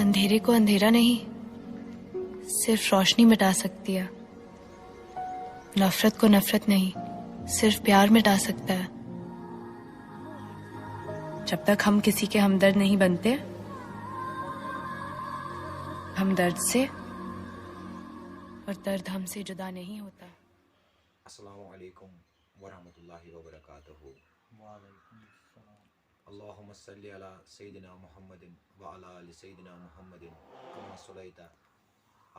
اندھیرے کو اندھیرا نہیں صرف روشنی مٹا سکتی ہے. نفرت کو نفرت نہیں صرف پیار مٹا سکتا ہے. جب تک ہم کسی کے ہمدرد نہیں بنتے ہم درد سے اور درد ہم سے جدا نہیں ہوتا. السلام علیکم ورحمۃ اللہ وبرکاتہ. وعلیکم السلام. اللہم صلی علی سیدنا محمد وعلی آل سیدنا محمد کما صلیت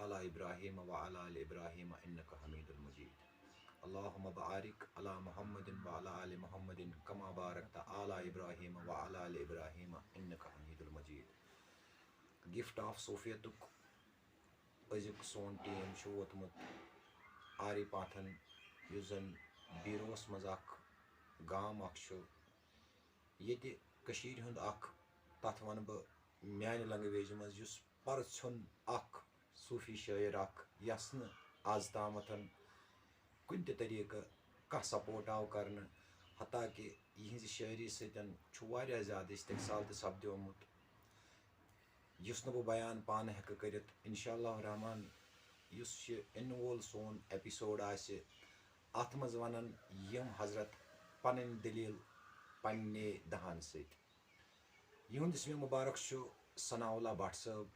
علی ابراہیم وعلی آل ابراہیم انک حمید المجید. اللہم بارک علی محمد وعلی آل محمد کما بارکت علی ابراہیم وعلی آل ابراہیم انک حمید المجید. گفٹ آف صوفیتک أزیُک سون ٹیم چھُ ووتمُت آری پاتھن یُس زن بیٖرووس منٛز اکھ گام اکھ چھُ ییٚتہِ کٔشیٖرِ ہُنٛد اکھ تتھ ونہٕ بہٕ میانہِ لنگویجہِ منٛز یُس پرژھُن اکھ صوٗفی شٲعر اکھ یس نہٕ آز تامتھ کُنہِ تہِ طریٖقہٕ کانٛہہ سپورٹ آو کرنہٕ حتاکہِ یِہنٛزِ شٲعری سۭتۍ چھُ واریاہ زیادٕ استحصال تہِ سپدیومُت یُس نہٕ بہٕ بیان پانہٕ ہٮ۪کہٕ کٔرِتھ. انشاء اللہ رحمان یُس یہِ یِنہٕ وول سون ایپِسوڈ آسہِ اتھ منٛز ونن یِم حضرت پنٕنۍ دٔلیٖل پننہِ دہن سۭتۍ. یِہُنٛد اسمِ مُبارک چھُ ثناء اللہ بٹ صٲب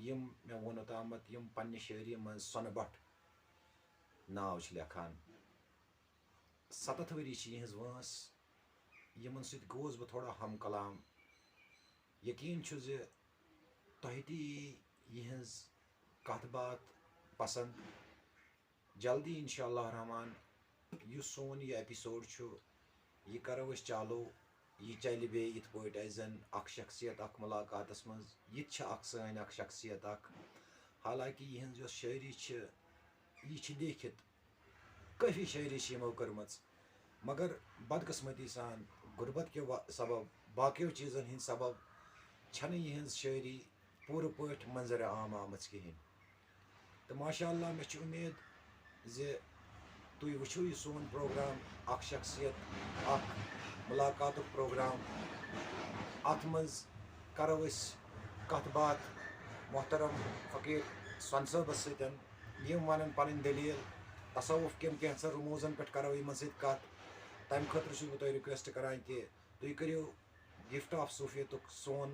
یِم مےٚ ووٚن اوتامتھ یِم پننہِ شٲعری منٛز سۄنہٕ بٹ ناو چھِ لیکھان. 7 ؤری چھِ یِہنٛز وٲنٛس. یِمن سۭتۍ گوٚوُس بہٕ تھوڑا ہم کلام. یقیٖن چھُ زِ تۄہہِ تہِ یی یِہنٛز کتھ باتھ پسنٛد. جلدی انشاء اللہ رحمان یُس سون یہِ ایپِسوڈ چھُ یہِ کرو أسۍ چالو. یہِ چلہِ بیٚیہِ یِتھ پٲٹھۍ اسہِ زن اکھ شخصیت اکھ مُلاقاتس منٛز. یہِ تہِ چھِ اکھ سٲنۍ اکھ شخصیت اکھ. حالانکہِ یِہنٛز یۄس شٲعری چھِ یہِ چھِ لیکھِتھ کٲفی شٲعری چھِ یِمو کٔرمٕژ مگر بدقٕسمتی سان غُربت کہِ سبب باقیو چیٖزن ہٕنٛدۍ سبب چھنہٕ یِہنٛز شٲعری پوٗرٕ پٲٹھۍ منظرِ عام آمٕژ کِہیٖنۍ. تہٕ ماشاء اللہ مےٚ چھِ اُمید زِ تُہۍ وٕچھِو یہِ سون پروگرام اکھ شخصیت اکھ مُلاقاتُک پروگرام. اتھ منٛز کرو أسۍ کتھ باتھ محترم فقیٖر سۄنہٕ صٲبس سۭتۍ. یِم ونن پنٕنۍ دٔلیٖل. تصوُف کٮ۪ن کینٛژن رموٗزن پٮ۪ٹھ کرو یِمن سۭتۍ کتھ. تمہِ خٲطرٕ چھُس بہٕ تۄہہِ رِکویسٹ کران کہِ تُہۍ کٔرِو گفٹ آف صوفیتُک سون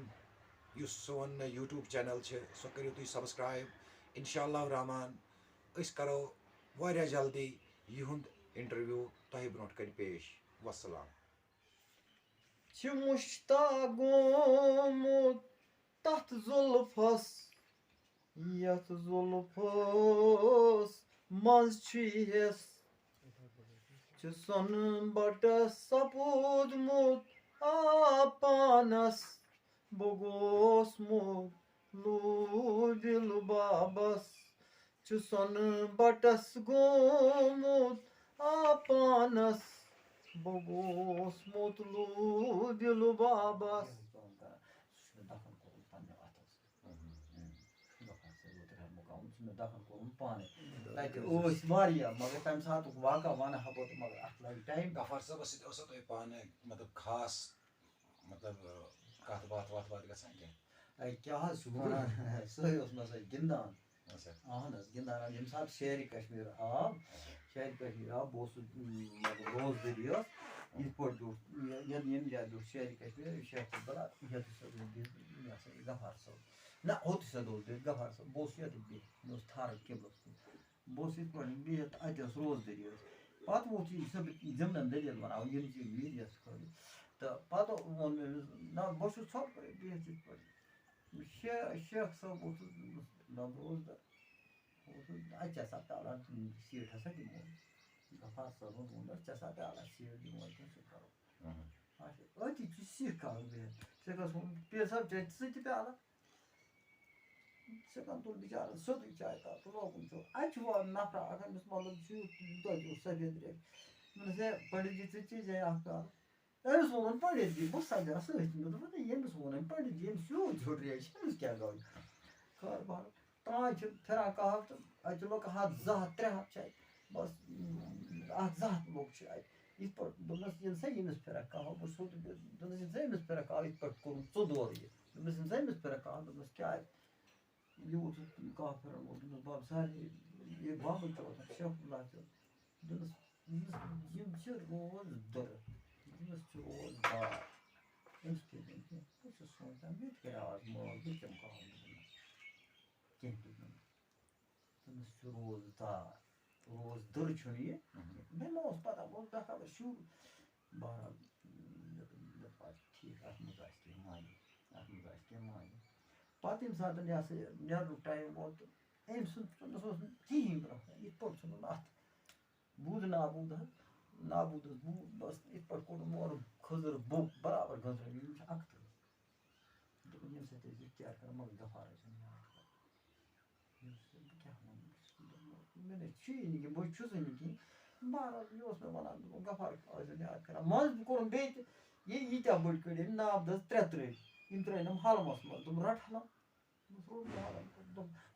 یُس سون یوٗٹیوٗب چینل چھِ سۄ کٔرِو تُہۍ سبسکرایب. انشاء اللہ رحمان أسۍ کرو واریاہ جلدی یِہُنٛد انٹرویو تۄہہِ برونٛٹھ کنہِ پیش. وسلام. چھِ مُشتاق گوٚمُت تتھ زُلفس یتھ زُلفس منٛز چھُ ہٮ۪س چھُ سۄنہٕ بٹس سپوٗدمُت آب پانس بہٕ گوسمُت لوٗ دِل بابس چھُ سۄنہٕ بٹس گوٚمُت آب پانس بہٕ گوسمُت لوٗ دِل بابس. دفن کوٚرمُت پانے تتہِ ٲسۍ واریاہ مگر تمہِ ساتُک واقع ونہٕ ہا بہٕ تہٕ مگر اتھ لگہِ ٹایم. غفار صٲبس سۭتۍ اوسا تۄہہِ پانہٕ مطلب خاص مطلب کتھ باتھ وتھ باتھ گژھان کینٛہہ؟ اے کیٛاہ حظ چھُ ونان سُے اوس مےٚ سۭتۍ گِنٛدان. اہن حظ گِنٛدان ییٚمہِ ساتہٕ شیرِ کشمیٖر آو بہٕ اوسُس روزدٔری ٲس یِتھ پٲٹھۍ بیوٗٹھ ییٚمہِ جایہِ بیوٗٹھ شیرِ کشمیٖر شیخ عبداللہ ییٚتہِ سا یہِ ہسا یہِ غفار صٲب نہ اوٚتھٕے سا اوس بِہِتھ غفار صٲب بہٕ اوسُس ییٚتہِ بِہِتھ مےٚ اوس تھَرٕ قبلس کُن بہٕ اوسُس یِتھ پٲٹھۍ بِہِتھ اَتہِ ٲس روزدٔری ٲس. پتہٕ ووٚتھ یہِ صٲب ضِمنن دٔلیٖل بناوٕنۍ یِم چیٖز میٖڈیاہس خٲطرٕ تہٕ پتہٕ ووٚن مےٚ أمِس نہ بہٕ چھُس ژھۄپہٕ بِہِتھ یِتھ پٲٹھۍ شیخ صٲب اوسُس بہٕ اوسُس اَتہِ ژےٚ سا پیٛالہ سیٖٹ ہسا دِمو غفار صٲبن ووٚنُس ژےٚ سا پیٛالہ سیٖٹ دِمو کینٛہہ سُہ کرو. اچھا أتی چھُ سِکھ کَرُن بِہِتھ شیخس ووٚن پیٖر صٲب چیٚیہِ ژٕ تہِ پیٛالہ سِکن تُل بِچارن سیوٚدُے چاے کپ تہٕ لوگُن چھُ. اَتہِ چھُ نفرا اکھ أمِس مطلب چھُ توتہِ اوس سفید ریش دوٚپمَس ہے پنڈت جی ژٕ چیٚیہِ اکھ پیٛالہٕ. أمِس ووٚنُن پنڈت جی بہٕ سجا سۭتۍ مےٚ دوٚپ ییٚمِس ووٚن أمۍ پنڈت جی أمِس سیوٚد ژھیوٚٹ ریش أمِس کیٛاہ گوٚو خٲر بہر تانۍ چھِ پھِران کہاوتہٕ اَتہِ چھِ لُکھ 100 200 300 چھِ اَتہِ بس 100 لُکھ چھِ اَتہِ یِتھ پٲٹھۍ دوٚپنَس ییٚلہِ سا ییٚمِس پھِرکھ کہاو بہٕ سیوٚد دوٚپنَس ییٚلہِ سا ییٚمِس پھِرکھ کہاو یِتھ پٲٹھۍ کوٚرُن ژٕ دورٕ یہِ تٔمِس أمِس پھِرِ کَتھ دوٚپمَس کیٛازِ یوٗت کَتھ پھِرَن وول دوٚپمَس بَب سارنٕے یہِ بابٕے چھُ آسان شیخ اللہ چھُ دوٚپمَس یِم چھِ روز دٔرٕ أمِس چھُ روز بار أمِس کیٛاہ دِمہٕ کینٛہہ بہٕ چھُس سونٛچان مےٚ تہِ کَرِ آز مول بہٕ کَمہِ کَہَو کینٛہہ دوٚپمَس تٔمِس چھُ روز دار روز دٔر چھُنہٕ یہِ مےٚ ما اوس پَتہ بہٕ اوسُس بخبر شُر بہرحال مےٚ پَتہٕ ٹھیٖک اَتھ منٛز آسہِ کینٛہہ معنی اَتھ منٛز آسہِ کینٛہہ معنی پَتہٕ ییٚمہِ ساتہٕ یہِ ہسا یہِ نیرنُک ٹایم ووت تہٕ أمۍ سُنٛد تٔمِس اوس نہٕ کِہیٖنۍ برونٛہہ یِتھ پٲٹھۍ ژھُنُن اَتھ بوٗد نابوٗد حظ نابوٗدَس بوٗد بَس یِتھ پٲٹھۍ کوٚڑُن اورٕ کھٔزٕر بوٚک برابر گٔنٛزرٲوِتھ یِم چھِ اَکھتٕے دوٚپُن ییٚمہِ سۭتۍ أسۍ اِختیار کَران مگر غفار ٲسِن یاد بہٕ کیٛاہ وَنہٕ مےٚ نَے چھُیی نہٕ کینٛہہ بہٕ چھُسٕے نہٕ کِہیٖنۍ بہرحال یہِ اوس مےٚ وَنان دوٚپُن غفار ٲسِن یاد کَران منٛزٕ کوٚرُن بیٚیہِ تہِ ییٖتیٛاہ بٔڑۍ کٔڑۍ أمۍ ناب دٔز 3 ترٛٲوۍ یِم ترٛٲینَم حلمَس منٛز دوٚپُن رَٹ حلم روٚٹ یہِ حلم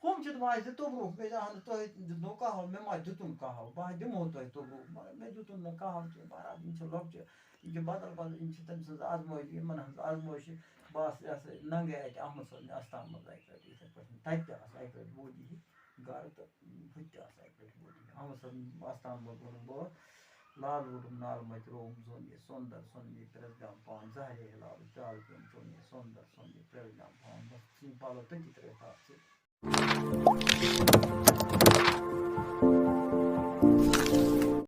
ہُم چھِ دَپان اَسہِ دِ توٚبرُک مےٚ اہن تۄہہِ دیُتنو کَہوٕ مےٚ ما دیُتُن کَہوٕ بہٕ ہا دِمہو تۄہہِ توٚبرُک مگر مےٚ دیُتُن نہٕ کَہوٕ کینٛہہ بہرحال یِم چھِ لۄکچہِ یِم چھِ بدل بدل یِم چھِ تٔمۍ سٕنٛز آزمٲیش یِمَن ہٕنٛز آزمٲیشہِ بہٕ آسہٕ یہِ ہسا ننٛگے اَتہِ احمد صٲبنہِ اَستان منٛز اَکہِ لَٹہِ یِتھَے پٲٹھۍ تَتہِ تہِ آسہٕ اَکہِ لَٹہِ ووت یہِ گَرٕ تہٕ ہُتہِ تہِ آسہٕ اَکہِ لَٹہِ ووت یہِ احمد صٲبنہِ اَستان منٛز ووٚنُم بہٕ لال روٗدُم نالہٕ مَتہِ رووُم زوٚن یہِ سۄنٛدر ژھُن یہِ پرٛٮ۪س پان زہرے ہِلال پیالہٕ پیوٚم چوٚن یہِ سۄنٛدر ژھُن یہِ پرٛٮ۪س پان بَس ژھٕنۍ پَلو تٔتی ترٛٲوِتھ اَتھ سۭتۍ